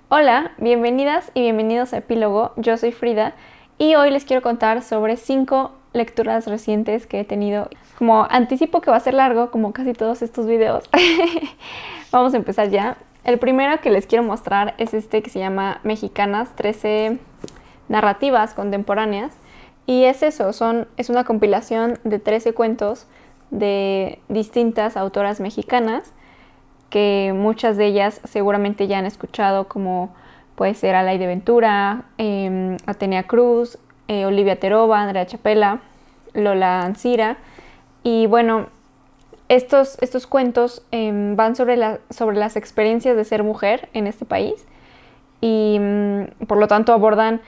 Hola, bienvenidas y bienvenidos a Epílogo. Yo soy Frida y hoy les quiero contar sobre 5 lecturas recientes que he tenido. Como anticipo que va a ser largo, como casi todos estos videos, vamos a empezar ya. El primero que les quiero mostrar es este que se llama Mexicanas, 13 narrativas contemporáneas. Y es eso, es una compilación de 13 cuentos de distintas autoras mexicanas que muchas de ellas seguramente ya han escuchado, como puede ser Alaide Ventura, Atenea Cruz, Olivia Terova, Andrea Chapela, Lola Ancira. Y bueno, estos cuentos van sobre las experiencias de ser mujer en este país y por lo tanto abordan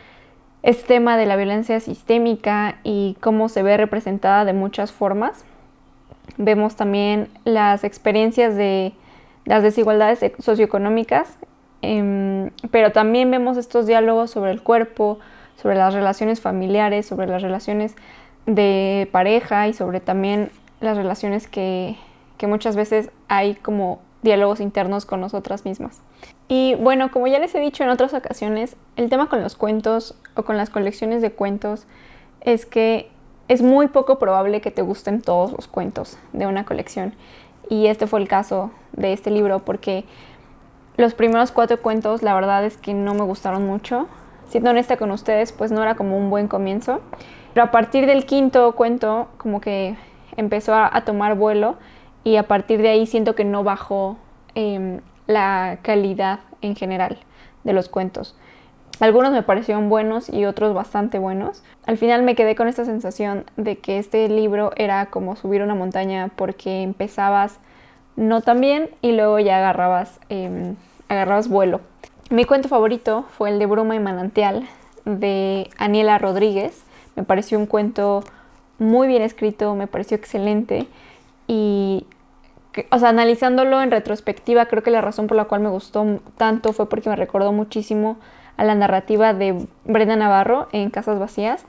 este tema de la violencia sistémica y cómo se ve representada de muchas formas. Vemos también las experiencias de las desigualdades socioeconómicas, pero también vemos estos diálogos sobre el cuerpo, sobre las relaciones familiares, sobre las relaciones de pareja y sobre también las relaciones que muchas veces hay como diálogos internos con nosotras mismas. Y bueno, como ya les he dicho en otras ocasiones, el tema con los cuentos o con las colecciones de cuentos es que es muy poco probable que te gusten todos los cuentos de una colección. Y este fue el caso de este libro porque los primeros 4 cuentos la verdad es que no me gustaron mucho. Siendo honesta con ustedes, pues no era como un buen comienzo. Pero a partir del 5.º cuento como que empezó a tomar vuelo y a partir de ahí siento que no bajó la calidad en general de los cuentos. Algunos me parecieron buenos y otros bastante buenos. Al final me quedé con esta sensación de que este libro era como subir una montaña porque empezabas no tan bien y luego ya agarrabas vuelo. Mi cuento favorito fue el de Bruma y Manantial de Aniela Rodríguez. Me pareció un cuento muy bien escrito, me pareció excelente y analizándolo en retrospectiva, creo que la razón por la cual me gustó tanto fue porque me recordó muchísimo a la narrativa de Brenda Navarro en Casas Vacías.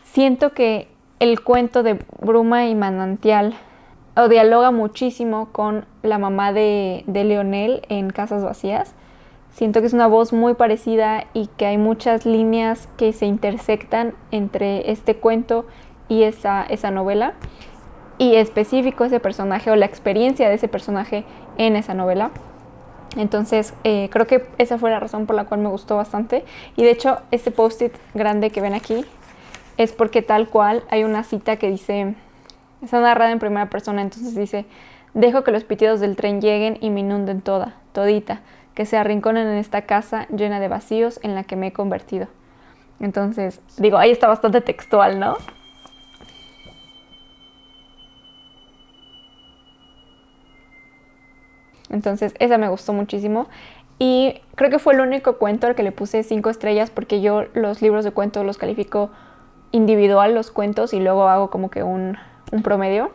Siento que el cuento de Bruma y Manantial dialoga muchísimo con la mamá de Leonel en Casas Vacías. Siento que es una voz muy parecida y que hay muchas líneas que se intersectan entre este cuento y esa novela. Y específico ese personaje o la experiencia de ese personaje en esa novela. Entonces creo que esa fue la razón por la cual me gustó bastante. Y de hecho este post-it grande que ven aquí es porque tal cual hay una cita que dice, está narrada en primera persona, entonces dice: dejo que los pitidos del tren lleguen y me inunden todita, que se arrinconen en esta casa llena de vacíos en la que me he convertido. Entonces digo, ahí está bastante textual, ¿no? Entonces esa me gustó muchísimo y creo que fue el único cuento al que le puse 5 estrellas porque yo los libros de cuentos los califico individual, los cuentos, y luego hago como que un promedio.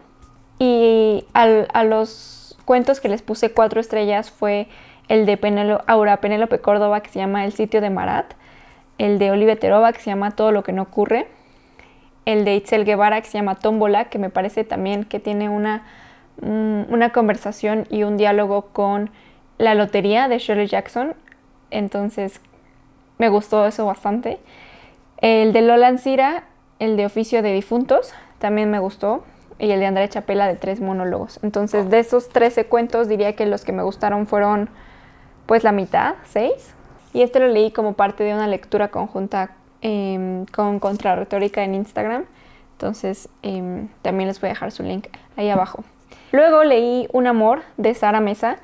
Y a los cuentos que les puse 4 estrellas fue el de Aura Penélope Córdoba, que se llama El sitio de Marat, el de Olivia Terova, que se llama Todo lo que no ocurre, el de Itzel Guevara, que se llama Tómbola, que me parece también que tiene una conversación y un diálogo con La lotería de Shirley Jackson. Entonces me gustó eso bastante. El de Lola Ancira, el de Oficio de Difuntos, también me gustó. Y el de Andrea Chapela de 3 monólogos. Entonces de esos 13 cuentos diría que los que me gustaron fueron pues la mitad, 6. Y este lo leí como parte de una lectura conjunta con Contrarretórica en Instagram. Entonces también les voy a dejar su link ahí abajo. Luego leí Un amor de Sara Mesa,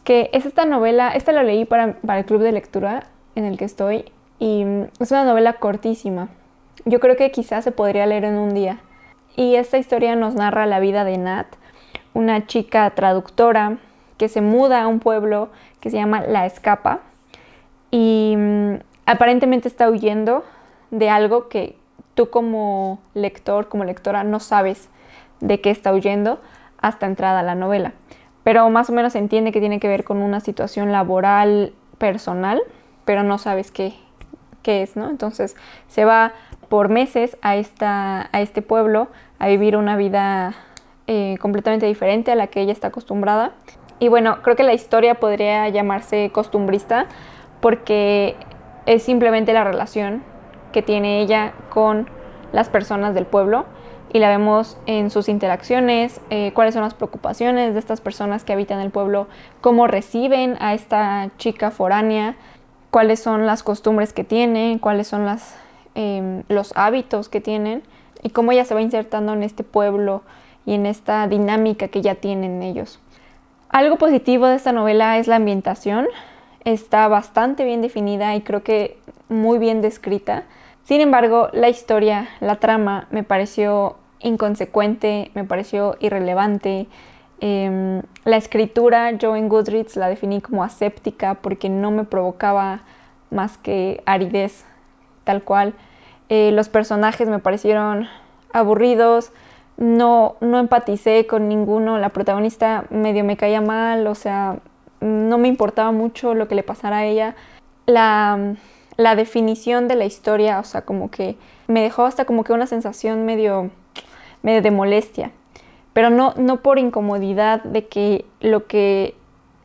que es esta novela, esta la leí para el club de lectura en el que estoy y es una novela cortísima. Yo creo que quizás se podría leer en un día. Y esta historia nos narra la vida de Nat, una chica traductora que se muda a un pueblo que se llama La Escapa y aparentemente está huyendo de algo que tú como lector, como lectora, no sabes de qué está huyendo hasta entrada la novela. Pero más o menos se entiende que tiene que ver con una situación laboral personal, pero no sabes qué es, ¿no? Entonces se va por meses a este pueblo a vivir una vida completamente diferente a la que ella está acostumbrada. Y bueno, creo que la historia podría llamarse costumbrista porque es simplemente la relación que tiene ella con las personas del pueblo y la vemos en sus interacciones, cuáles son las preocupaciones de estas personas que habitan el pueblo, cómo reciben a esta chica foránea, cuáles son las costumbres que tienen, cuáles son los hábitos que tienen y cómo ella se va insertando en este pueblo y en esta dinámica que ya tienen ellos. Algo positivo de esta novela es la ambientación. Está bastante bien definida y creo que muy bien descrita. Sin embargo, la historia, la trama, me pareció inconsecuente, me pareció irrelevante. La escritura, yo en Goodreads la definí como aséptica porque no me provocaba más que aridez, tal cual. Los personajes me parecieron aburridos, no empaticé con ninguno. La protagonista medio me caía mal, o sea, no me importaba mucho lo que le pasara a ella. La definición de la historia, o sea, como que me dejó hasta como que una sensación medio de molestia, pero no por incomodidad de que lo que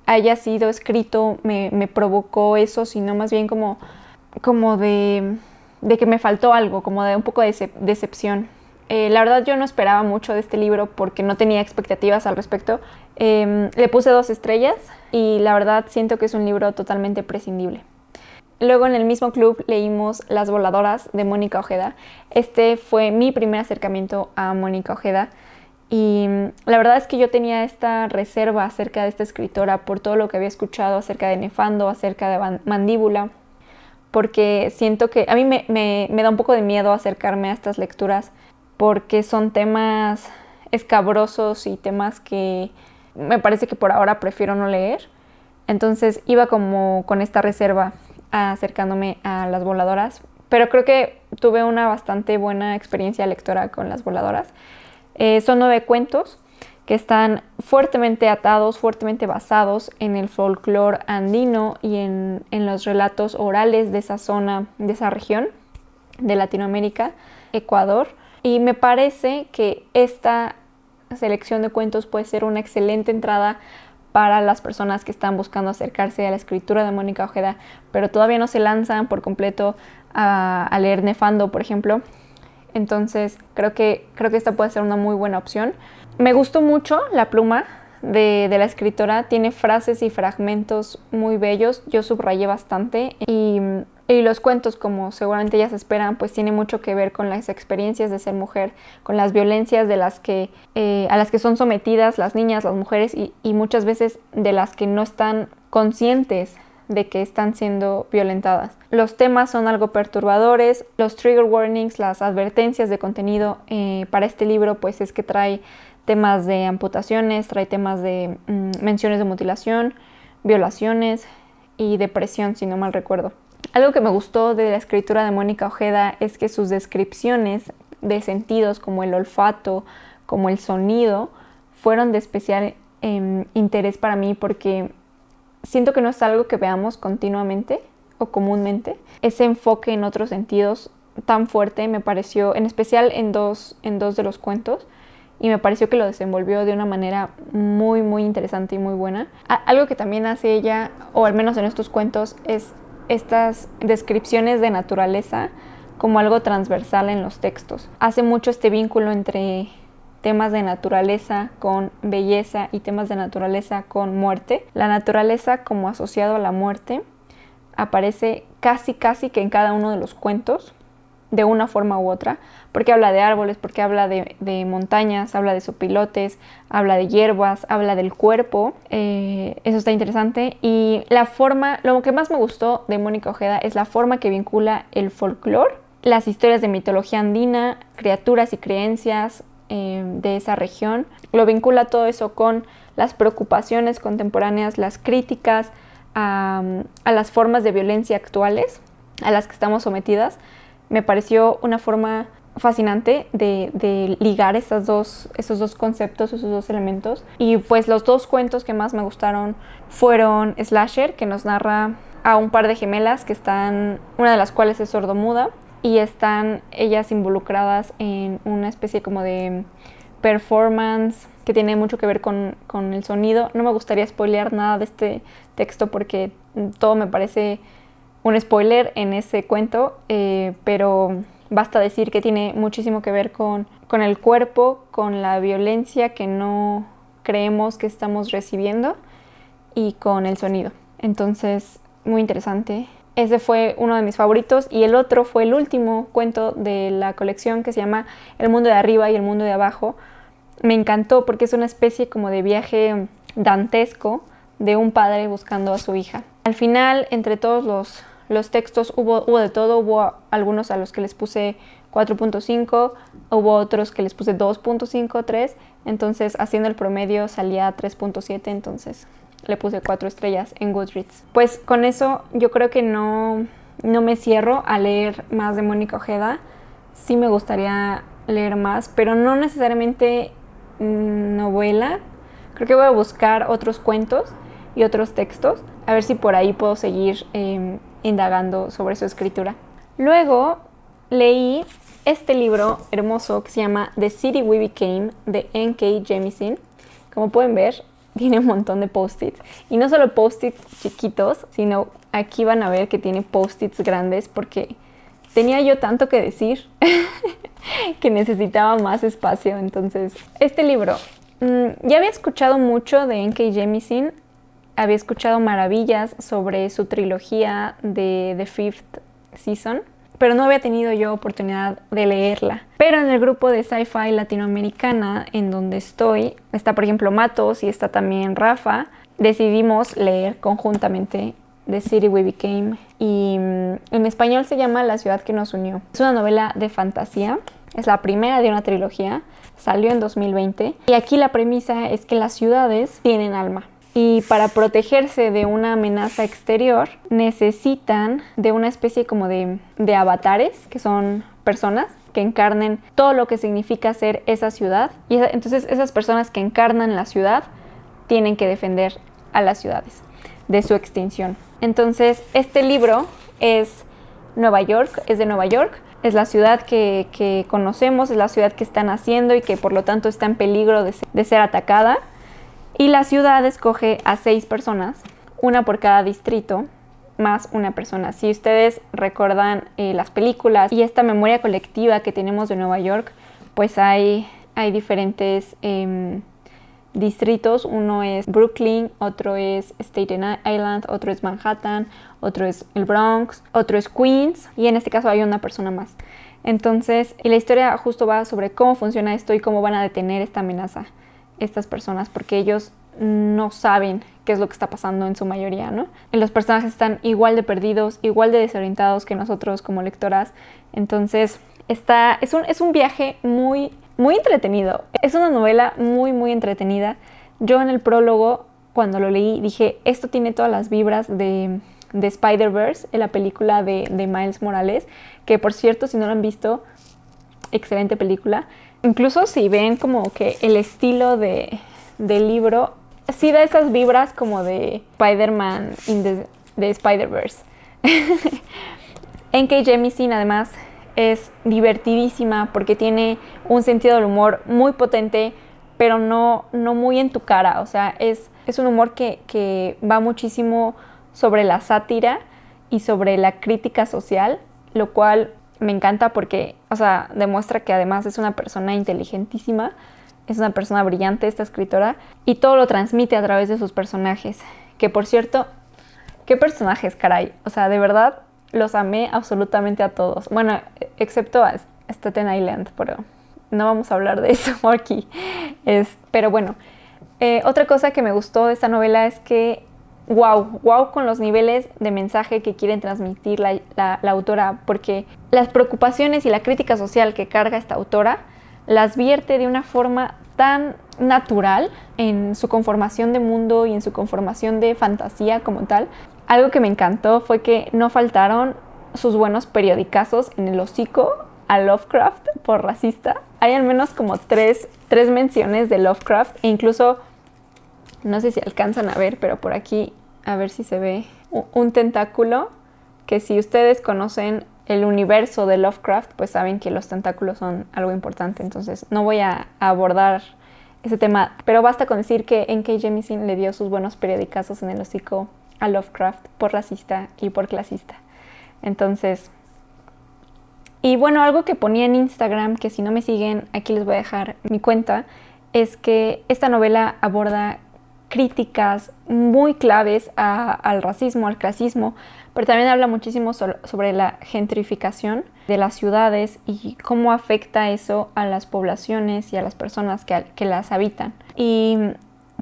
haya sido escrito me provocó eso, sino más bien como de que me faltó algo, como de un poco de decepción. La verdad yo no esperaba mucho de este libro porque no tenía expectativas al respecto. Le puse 2 estrellas y la verdad siento que es un libro totalmente prescindible. Luego en el mismo club leímos Las voladoras de Mónica Ojeda. Este fue mi primer acercamiento a Mónica Ojeda y la verdad es que yo tenía esta reserva acerca de esta escritora por todo lo que había escuchado acerca de Nefando, acerca de Mandíbula, porque siento que a mí me da un poco de miedo acercarme a estas lecturas porque son temas escabrosos y temas que me parece que por ahora prefiero no leer. Entonces iba como con esta reserva acercándome a Las voladoras, pero creo que tuve una bastante buena experiencia lectora con Las voladoras. Son 9 cuentos que están fuertemente atados, fuertemente basados en el folclore andino y en los relatos orales de esa zona, de esa región de Latinoamérica, Ecuador. Y me parece que esta selección de cuentos puede ser una excelente entrada para las personas que están buscando acercarse a la escritura de Mónica Ojeda, pero todavía no se lanzan por completo a leer Nefando, por ejemplo. Entonces creo que esta puede ser una muy buena opción. Me gustó mucho la pluma de la escritora, tiene frases y fragmentos muy bellos, yo subrayé bastante y los cuentos, como seguramente ya se esperan, pues tiene mucho que ver con las experiencias de ser mujer, con las violencias de a las que son sometidas las niñas, las mujeres y muchas veces de las que no están conscientes de que están siendo violentadas. Los temas son algo perturbadores, los trigger warnings, las advertencias de contenido para este libro pues es que trae temas de amputaciones, trae temas de menciones de mutilación, violaciones y depresión, si no mal recuerdo. Algo que me gustó de la escritura de Mónica Ojeda es que sus descripciones de sentidos como el olfato, como el sonido, fueron de especial interés para mí porque siento que no es algo que veamos continuamente o comúnmente. Ese enfoque en otros sentidos tan fuerte me pareció, en especial en dos de los cuentos, y me pareció que lo desenvolvió de una manera muy, muy interesante y muy buena. Algo que también hace ella, o al menos en estos cuentos, es estas descripciones de naturaleza como algo transversal en los textos. Hace mucho este vínculo entre temas de naturaleza con belleza y temas de naturaleza con muerte. La naturaleza como asociado a la muerte aparece casi que en cada uno de los cuentos, de una forma u otra, porque habla de árboles, porque habla de montañas, habla de sopilotes, habla de hierbas, habla del cuerpo. Eso está interesante. Y la forma, lo que más me gustó de Mónica Ojeda es la forma que vincula el folclore, las historias de mitología andina, criaturas y creencias de esa región. Lo vincula todo eso con las preocupaciones contemporáneas, las críticas a las formas de violencia actuales a las que estamos sometidas. Me pareció una forma fascinante de ligar esos dos conceptos, esos dos elementos. Y pues los 2 cuentos que más me gustaron fueron Slasher, que nos narra a un par de gemelas que están, una de las cuales es sordomuda, y están ellas involucradas en una especie como de performance que tiene mucho que ver con el sonido. No me gustaría spoilear nada de este texto porque todo me parece un spoiler en ese cuento, pero basta decir que tiene muchísimo que ver con el cuerpo, con la violencia que no creemos que estamos recibiendo y con el sonido. Entonces, muy interesante. Ese fue uno de mis favoritos y el otro fue el último cuento de la colección que se llama El mundo de arriba y el mundo de abajo. Me encantó porque es una especie como de viaje dantesco de un padre buscando a su hija. Al final, entre todos los textos hubo de todo. Hubo algunos a los que les puse 4.5, hubo otros que les puse 2.5, 3. Entonces, haciendo el promedio salía 3.7, entonces le puse 4 estrellas en Goodreads. Pues con eso yo creo que no me cierro a leer más de Mónica Ojeda. Sí me gustaría leer más, pero no necesariamente novela. Creo que voy a buscar otros cuentos y otros textos, a ver si por ahí puedo seguir indagando sobre su escritura. Luego leí este libro hermoso que se llama The City We Became, de N.K. Jemisin. Como pueden ver, tiene un montón de post-its. Y no solo post-its chiquitos, sino aquí van a ver que tiene post-its grandes porque tenía yo tanto que decir que necesitaba más espacio. Entonces, este libro, ya había escuchado mucho de N.K. Jemisin, había escuchado maravillas sobre su trilogía de The Fifth Season, pero no había tenido yo oportunidad de leerla. Pero en el grupo de sci-fi latinoamericana en donde estoy, está por ejemplo Matos y está también Rafa, decidimos leer conjuntamente The City We Became y en español se llama La ciudad que nos unió. Es una novela de fantasía, es la primera de una trilogía, salió en 2020 y aquí la premisa es que las ciudades tienen alma. Y para protegerse de una amenaza exterior necesitan de una especie como de avatares, que son personas que encarnen todo lo que significa ser esa ciudad. Y entonces esas personas que encarnan la ciudad tienen que defender a las ciudades de su extinción. Entonces este libro es Nueva York, es de Nueva York. Es la ciudad que conocemos, es la ciudad que está naciendo y que por lo tanto está en peligro de ser atacada. Y la ciudad escoge a 6 personas, una por cada distrito, más una persona. Si ustedes recuerdan las películas y esta memoria colectiva que tenemos de Nueva York, pues hay diferentes distritos. Uno es Brooklyn, otro es Staten Island, otro es Manhattan, otro es el Bronx, otro es Queens y en este caso hay una persona más. Entonces, y la historia justo va sobre cómo funciona esto y cómo van a detener esta amenaza estas personas, porque ellos no saben qué es lo que está pasando en su mayoría, ¿no? Y los personajes están igual de perdidos, igual de desorientados que nosotros como lectoras. Entonces, es un viaje muy, muy entretenido. Es una novela muy, muy entretenida. Yo en el prólogo, cuando lo leí, dije, esto tiene todas las vibras de Spider-Verse, en la película de Miles Morales, que por cierto, si no lo han visto, excelente película. Incluso si ven como que el estilo del libro, sí da esas vibras como de Spider-Man de Spider-Verse. N.K. Jemisin además es divertidísima porque tiene un sentido del humor muy potente, pero no muy en tu cara. O sea, es un humor que va muchísimo sobre la sátira y sobre la crítica social, lo cual me encanta porque, o sea, demuestra que además es una persona inteligentísima, es una persona brillante esta escritora y todo lo transmite a través de sus personajes. Que por cierto, ¿qué personajes, caray? O sea, de verdad los amé absolutamente a todos. Bueno, excepto a Staten Island, pero no vamos a hablar de eso aquí. Pero bueno, otra cosa que me gustó de esta novela es que wow con los niveles de mensaje que quieren transmitir la autora, porque las preocupaciones y la crítica social que carga esta autora las vierte de una forma tan natural en su conformación de mundo y en su conformación de fantasía como tal. Algo que me encantó fue que no faltaron sus buenos periodicazos en el hocico a Lovecraft por racista. Hay al menos como tres menciones de Lovecraft e incluso, no sé si alcanzan a ver, pero por aquí, a ver si se ve, un tentáculo, que si ustedes conocen el universo de Lovecraft, pues saben que los tentáculos son algo importante. Entonces no voy a abordar ese tema, pero basta con decir que N.K. Jemisin le dio sus buenos periodicazos en el hocico a Lovecraft por racista y por clasista. Entonces, y bueno, algo que ponía en Instagram, que si no me siguen, aquí les voy a dejar mi cuenta, es que esta novela aborda críticas muy claves al racismo, al clasismo, pero también habla muchísimo sobre la gentrificación de las ciudades y cómo afecta eso a las poblaciones y a las personas que las habitan. Y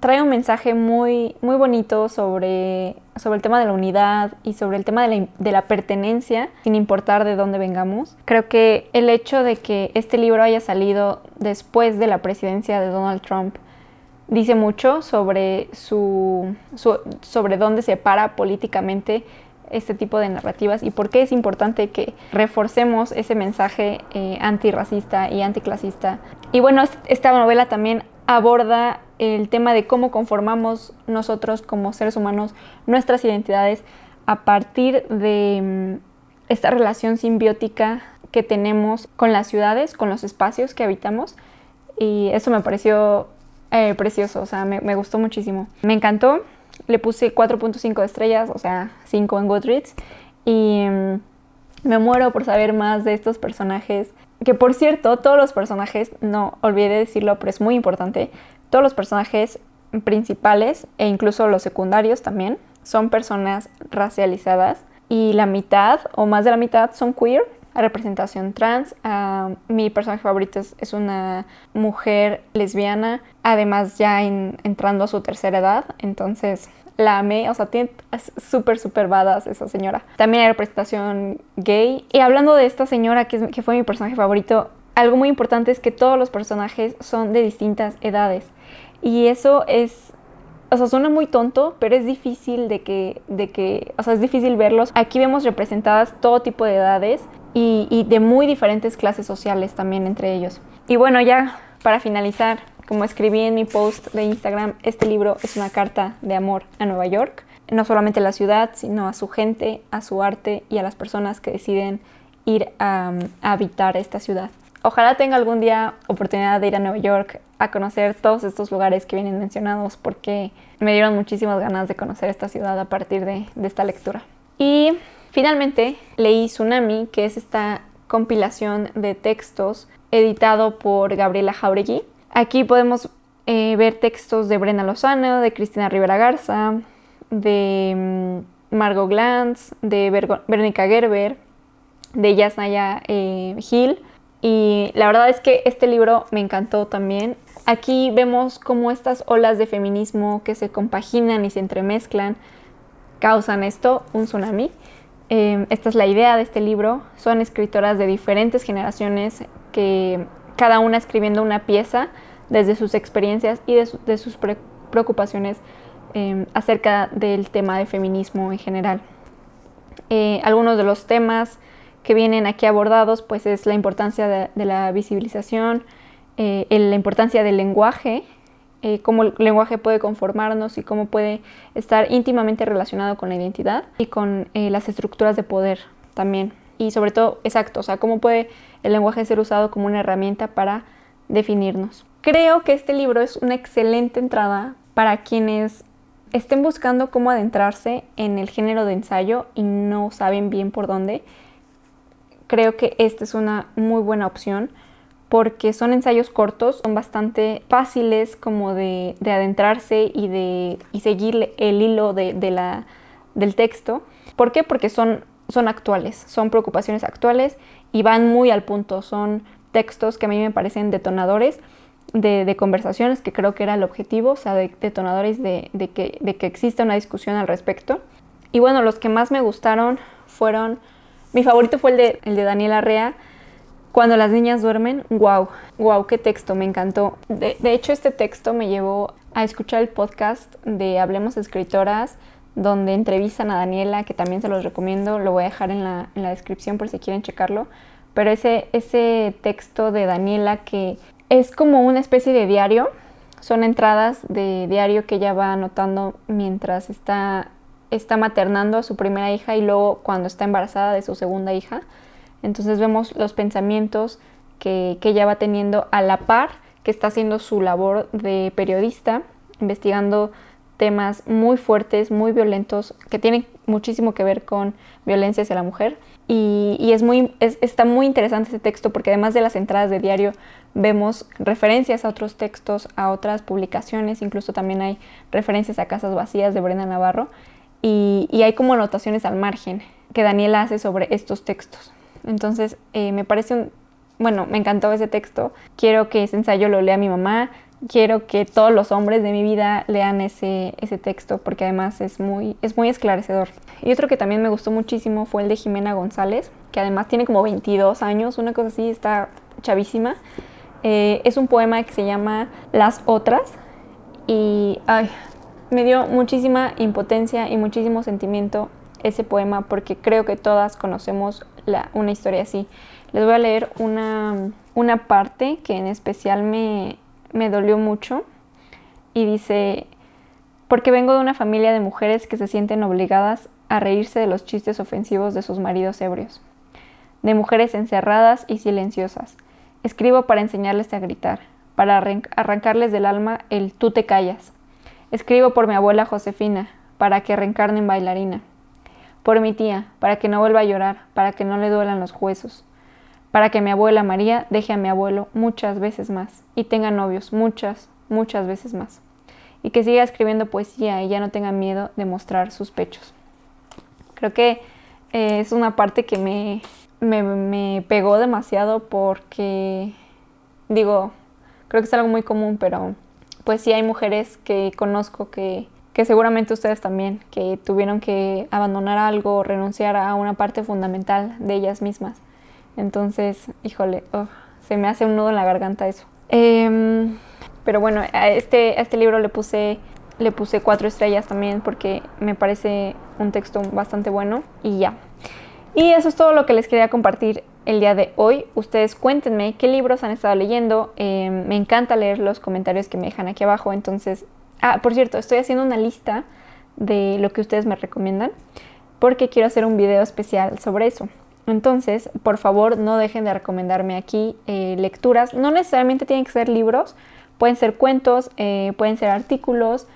trae un mensaje muy, muy bonito sobre el tema de la unidad y sobre el tema de la pertenencia, sin importar de dónde vengamos. Creo que el hecho de que este libro haya salido después de la presidencia de Donald Trump dice mucho sobre sobre dónde se para políticamente este tipo de narrativas y por qué es importante que reforcemos ese mensaje antirracista y anticlasista. Y bueno, esta novela también aborda el tema de cómo conformamos nosotros como seres humanos nuestras identidades a partir de esta relación simbiótica que tenemos con las ciudades, con los espacios que habitamos, y eso me pareció precioso, o sea, me gustó muchísimo. Me encantó, le puse 4.5 estrellas, o sea, 5 en Goodreads, y me muero por saber más de estos personajes, que por cierto, todos los personajes, no olvidé decirlo, pero es muy importante, todos los personajes principales e incluso los secundarios también son personas racializadas y la mitad o más de la mitad son queer, a representación trans. Mi personaje favorito es una mujer lesbiana, además ya entrando a su tercera edad, entonces la amé, o sea, es súper badass esa señora. También hay representación gay. Y hablando de esta señora que fue mi personaje favorito, algo muy importante es que todos los personajes son de distintas edades. Y eso es, o sea, suena muy tonto, pero es difícil o sea, es difícil verlos. Aquí vemos representadas todo tipo de edades y de muy diferentes clases sociales también entre ellos. Y bueno, ya para finalizar, como escribí en mi post de Instagram, este libro es una carta de amor a Nueva York. No solamente a la ciudad, sino a su gente, a su arte y a las personas que deciden ir a habitar esta ciudad. Ojalá tenga algún día oportunidad de ir a Nueva York a conocer todos estos lugares que vienen mencionados, porque me dieron muchísimas ganas de conocer esta ciudad a partir de esta lectura. Y finalmente leí Tsunami, que es esta compilación de textos editado por Gabriela Jáuregui. Aquí podemos ver textos de Brena Lozano, de Cristina Rivera Garza, de Margot Glantz, de Verónica Gerber, de Yasnaya Gil. Y la verdad es que este libro me encantó también. Aquí vemos cómo estas olas de feminismo que se compaginan y se entremezclan causan un tsunami. Esta es la idea de este libro. Son escritoras de diferentes generaciones, que cada una escribiendo una pieza desde sus experiencias y de sus preocupaciones acerca del tema de feminismo en general. Algunos de los temas que vienen aquí abordados pues es la importancia de la visibilización, la importancia del lenguaje, cómo el lenguaje puede conformarnos y cómo puede estar íntimamente relacionado con la identidad y con las estructuras de poder también. Y sobre todo, exacto, o sea, cómo puede el lenguaje ser usado como una herramienta para definirnos. Creo que este libro es una excelente entrada para quienes estén buscando cómo adentrarse en el género de ensayo y no saben bien por dónde. Creo que esta es una muy buena opción porque son ensayos cortos, son bastante fáciles como de adentrarse y seguir el hilo del texto. ¿Por qué? Porque son actuales, son preocupaciones actuales y van muy al punto. Son textos que a mí me parecen detonadores de conversaciones, que creo que era el objetivo, o sea, detonadores de que exista una discusión al respecto. Y bueno, los que más me gustaron fueron... Mi favorito fue el de Daniela Rea, Cuando las niñas duermen. ¡Wow! ¡Qué texto! Me encantó. De hecho, este texto me llevó a escuchar el podcast de Hablemos Escritoras, donde entrevistan a Daniela, que también se los recomiendo. Lo voy a dejar en la descripción por si quieren checarlo. Pero ese texto de Daniela, que es como una especie de diario, son entradas de diario que ella va anotando mientras está maternando a su primera hija y luego cuando está embarazada de su segunda hija. Entonces vemos los pensamientos que ella va teniendo a la par que está haciendo su labor de periodista, investigando temas muy fuertes, muy violentos, que tienen muchísimo que ver con violencia hacia la mujer. Y está muy interesante ese texto porque además de las entradas de diario vemos referencias a otros textos, a otras publicaciones, incluso también hay referencias a Casas Vacías de Brenda Navarro y hay como anotaciones al margen que Daniela hace sobre estos textos. Entonces me encantó ese texto. Quiero que ese ensayo lo lea mi mamá. Quiero que todos los hombres de mi vida lean ese texto porque además es muy esclarecedor. Y otro que también me gustó muchísimo fue el de Jimena González, que además tiene como 22 años, una cosa así, está chavísima. Es un poema que se llama Las Otras y me dio muchísima impotencia y muchísimo sentimiento ese poema porque creo que todas conocemos una historia así. Les voy a leer una parte que en especial me dolió mucho y dice: porque vengo de una familia de mujeres que se sienten obligadas a reírse de los chistes ofensivos de sus maridos ebrios, de mujeres encerradas y silenciosas. Escribo para enseñarles a gritar, para arrancarles del alma el tú te callas. Escribo por mi abuela Josefina, para que reencarne en bailarina, por mi tía, para que no vuelva a llorar, para que no le duelan los huesos, para que mi abuela María deje a mi abuelo muchas veces más y tenga novios muchas veces más, y que siga escribiendo poesía y ya no tenga miedo de mostrar sus pechos. Creo que es una parte que me pegó demasiado porque, creo que es algo muy común, pero pues sí hay mujeres que conozco que seguramente ustedes también, que tuvieron que abandonar algo, renunciar a una parte fundamental de ellas mismas. Entonces, híjole, se me hace un nudo en la garganta eso. Pero bueno, a este libro le puse 4 estrellas también porque me parece un texto bastante bueno y ya. Y eso es todo lo que les quería compartir el día de hoy. Ustedes cuéntenme qué libros han estado leyendo. Me encanta leer los comentarios que me dejan aquí abajo. Entonces, por cierto, estoy haciendo una lista de lo que ustedes me recomiendan porque quiero hacer un video especial sobre eso. Entonces, por favor, no dejen de recomendarme aquí lecturas. No necesariamente tienen que ser libros, pueden ser cuentos, pueden ser artículos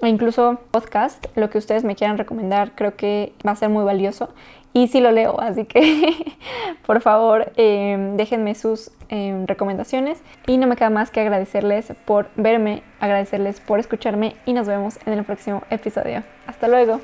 o incluso podcast. Lo que ustedes me quieran recomendar creo que va a ser muy valioso y sí lo leo, así que por favor déjenme sus recomendaciones y no me queda más que agradecerles por verme, agradecerles por escucharme y nos vemos en el próximo episodio. Hasta luego.